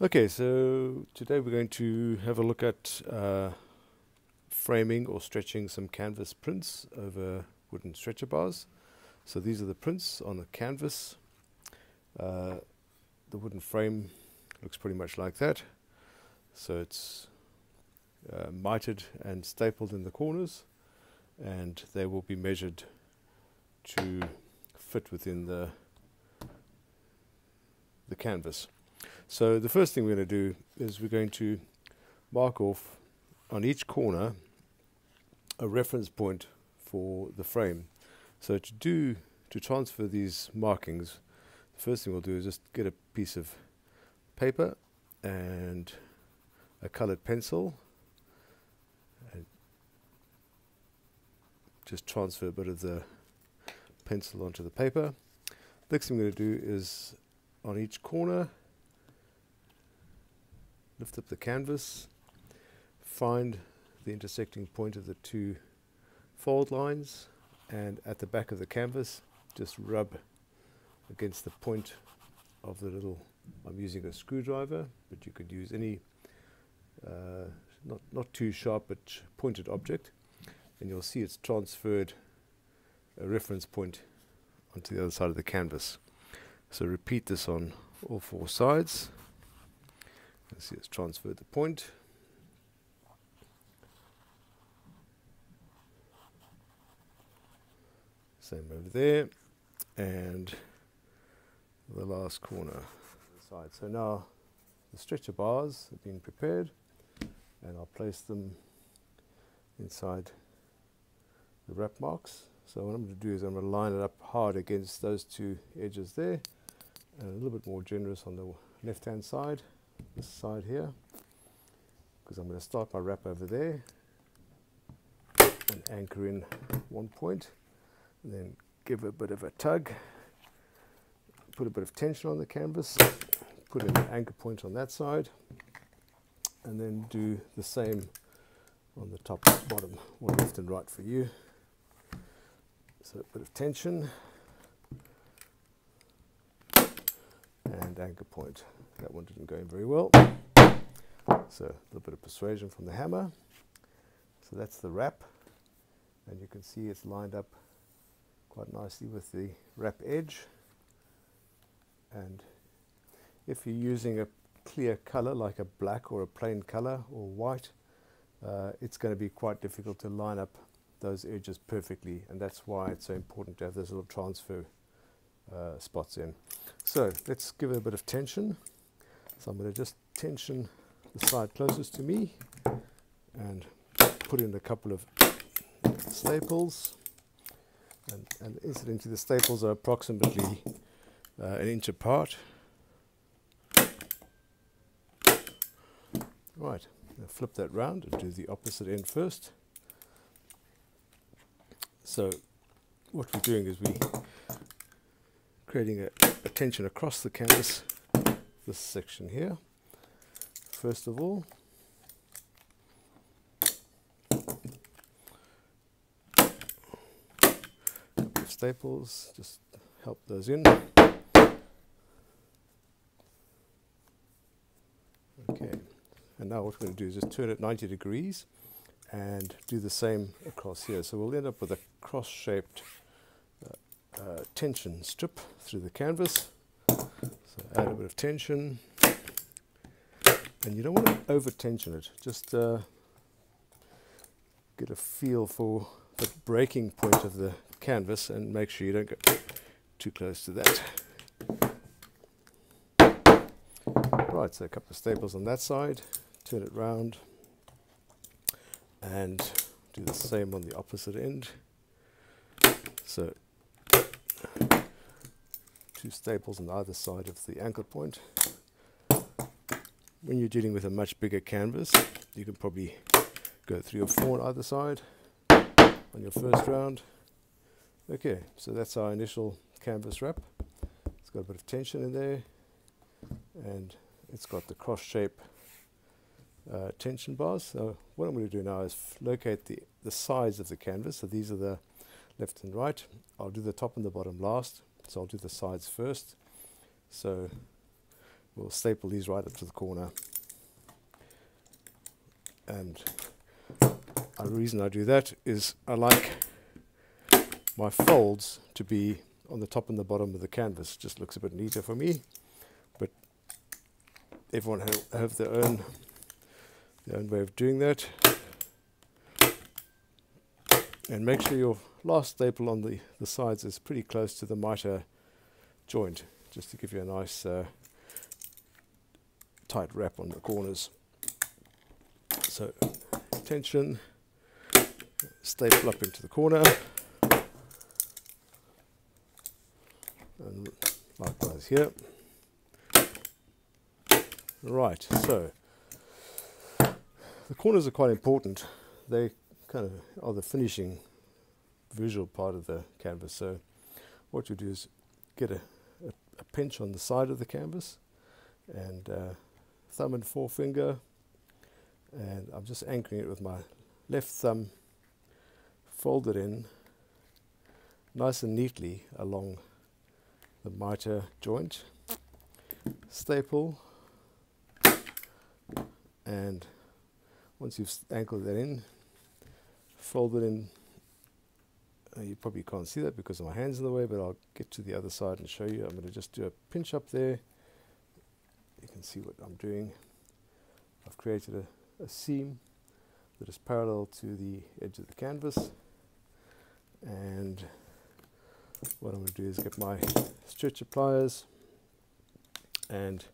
Okay, so today we're going to have a look at framing or stretching some canvas prints over wooden stretcher bars. So these are the prints on the canvas. The wooden frame looks pretty much like that. So it's mitered and stapled in the corners, and they will be measured to fit within the canvas. So the first thing we're going to do is we're going to mark off on each corner a reference point for the frame. So to transfer these markings, the first thing we'll do is just get a piece of paper and a colored pencil and just transfer a bit of the pencil onto the paper. Next thing we're going to do is on each corner lift up the canvas, find the intersecting point of the two fold lines, and at the back of the canvas just rub against the point of the little, I'm using a screwdriver, but you could use any not too sharp but pointed object, and you'll see it's transferred a reference point onto the other side of the canvas. So repeat this on all four sides. Let's see, it's transferred the point. Same over there, and the last corner side. So now the stretcher bars have been prepared, and I'll place them inside the wrap marks. So what I'm going to do is I'm going to line it up hard against those two edges there, and a little bit more generous on the left hand side, this side here, because I'm going to start my wrap over there and anchor in one point, and then give a bit of a tug, put a bit of tension on the canvas, put in an anchor point on that side, and then do the same on the top and bottom, or left and right for you. So a bit of tension and anchor point. That one didn't go in very well, so a little bit of persuasion from the hammer. So that's the wrap, and you can see it's lined up quite nicely with the wrap edge. And if you're using a clear color like a black or a plain color or white, it's going to be quite difficult to line up those edges perfectly, and that's why it's so important to have those little transfer spots in. So let's give it a bit of tension. So I'm going to just tension the side closest to me and put in a couple of staples, and incidentally the staples are approximately an inch apart. Right, now flip that round and do the opposite end first. So what we're doing is we're creating a tension across the canvas, this section here. First of all, a couple of staples, just help those in. Okay, and now what we're going to do is just turn it 90 degrees and do the same across here. So we'll end up with a cross-shaped tension strip through the canvas. So add a bit of tension, and you don't want to over tension it, just get a feel for the breaking point of the canvas and make sure you don't go too close to that. Right, so a couple of staples on that side, turn it round and do the same on the opposite end. So two staples on either side of the anchor point. When you're dealing with a much bigger canvas, you can probably go 3 or 4 on either side on your first round. Okay, so that's our initial canvas wrap. It's got a bit of tension in there, and it's got the cross shape tension bars. So what I'm going to do now is locate the sides of the canvas. So these are the left and right. I'll do the top and the bottom last, so I'll do the sides first. So we'll staple these right up to the corner. And the reason I do that is I like my folds to be on the top and the bottom of the canvas. Just looks a bit neater for me, but everyone have their own way of doing that. And make sure your last staple on the sides is pretty close to the mitre joint, just to give you a nice tight wrap on the corners. So tension, staple up into the corner, and likewise here. Right, so the corners are quite important. They kind of are the finishing visual part of the canvas. So what you do is get a pinch on the side of the canvas, and thumb and forefinger, and I'm just anchoring it with my left thumb, fold it in nice and neatly along the mitre joint, staple, and once you've anchored that in, fold it in. You probably can't see that because my hand's in the way, but I'll get to the other side and show you. I'm going to just do a pinch up there. You can see what I'm doing. I've created a seam that is parallel to the edge of the canvas, and what I'm going to do is get my stretcher pliers and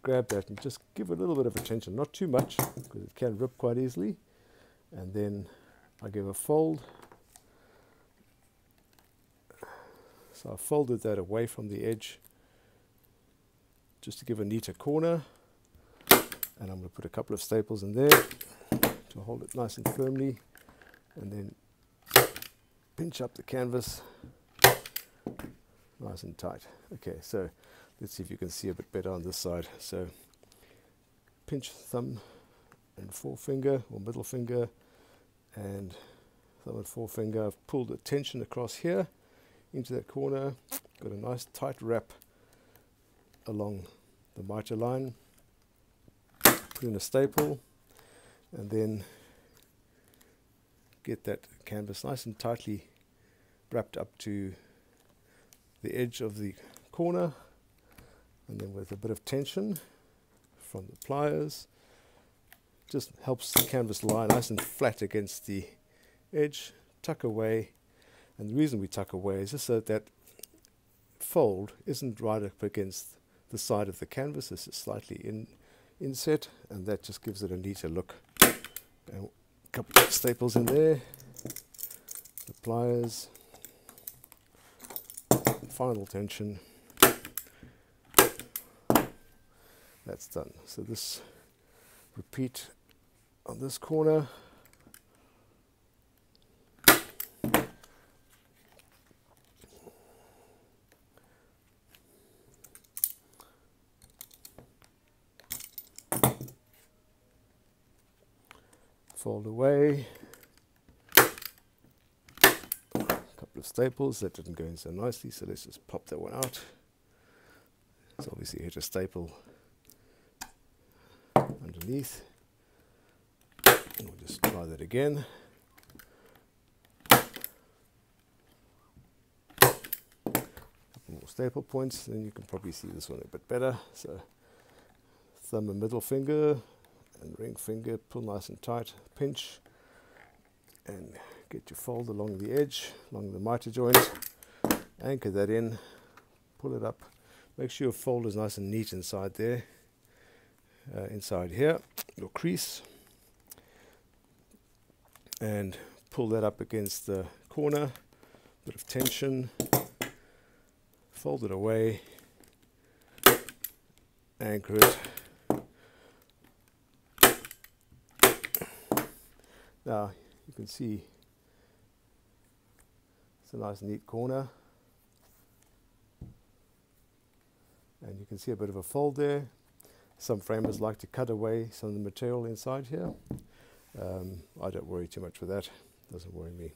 grab that and just give it a little bit of attention, not too much because it can rip quite easily, and then I give a fold. So I folded that away from the edge just to give a neater corner, and I'm going to put a couple of staples in there to hold it nice and firmly, and then pinch up the canvas nice and tight. Okay, so let's see if you can see a bit better on this side. So pinch thumb and forefinger, or middle finger, and thumb and forefinger. I've pulled the tension across here into that corner, got a nice tight wrap along the mitre line, put in a staple, and then get that canvas nice and tightly wrapped up to the edge of the corner, and then with a bit of tension from the pliers, just helps the canvas lie nice and flat against the edge. Tuck away, and the reason we tuck away is just so that fold isn't right up against the side of the canvas. This is slightly inset, and that just gives it a neater look. And a couple of staples in there, the pliers, final tension. That's done. So this repeat on this corner. Fold away. A couple of staples that didn't go in so nicely, so let's just pop that one out. So obviously hit a staple underneath, and we'll just try that again. Couple more staple points, then you can probably see this one a bit better. So thumb and middle finger and ring finger, pull nice and tight, pinch, and get your fold along the edge, along the mitre joint, anchor that in, pull it up, make sure your fold is nice and neat inside there, inside here, your crease, and pull that up against the corner, bit of tension, fold it away, anchor it. Now you can see it's a nice neat corner, and you can see a bit of a fold there. Some framers like to cut away some of the material inside here. I don't worry too much with that, doesn't worry me.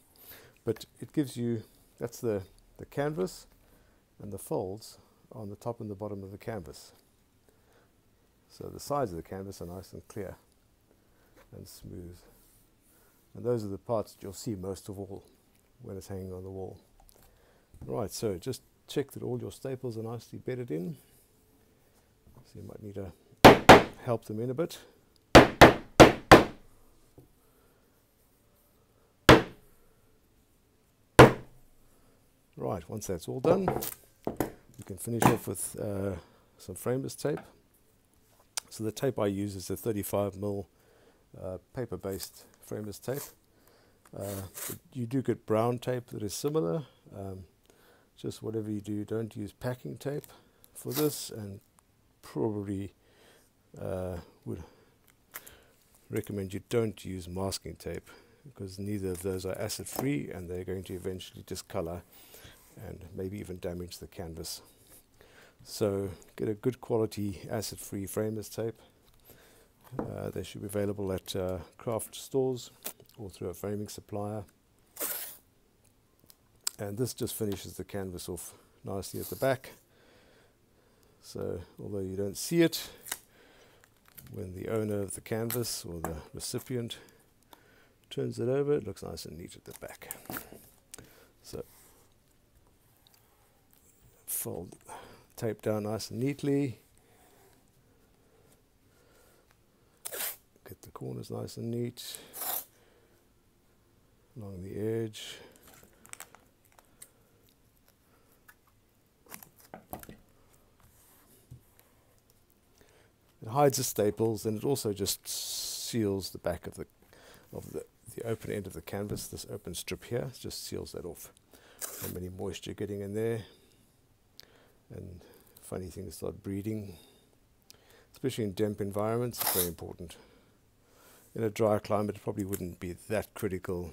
But it gives you, that's the canvas and the folds on the top and the bottom of the canvas. So the sides of the canvas are nice and clear and smooth. And those are the parts that you'll see most of all when it's hanging on the wall. Right, so just check that all your staples are nicely bedded in. So you might need to help them in a bit. Right, once that's all done, you can finish off with some framers tape. So the tape I use is a 35mm paper-based framers tape. You do get brown tape that is similar. Just whatever you do, don't use packing tape for this, and probably would recommend you don't use masking tape, because neither of those are acid free and they're going to eventually discolor and maybe even damage the canvas. So get a good quality acid free framers tape. They should be available at craft stores or through a framing supplier. And this just finishes the canvas off nicely at the back. So although you don't see it, when the owner of the canvas or the recipient turns it over, it looks nice and neat at the back. So fold the tape down nice and neatly. Get the corners nice and neat along the edge. It hides the staples, and it also just seals the back of the open end of the canvas. This open strip here just seals that off from any moisture getting in there, and funny things start breeding, especially in damp environments. It's very important. In a dry climate it probably wouldn't be that critical,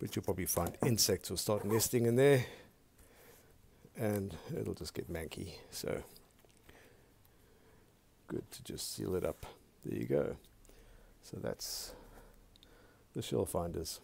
but you'll probably find insects will start nesting in there and it'll just get manky. So good to just seal it up. There you go. So that's the Shell Finders.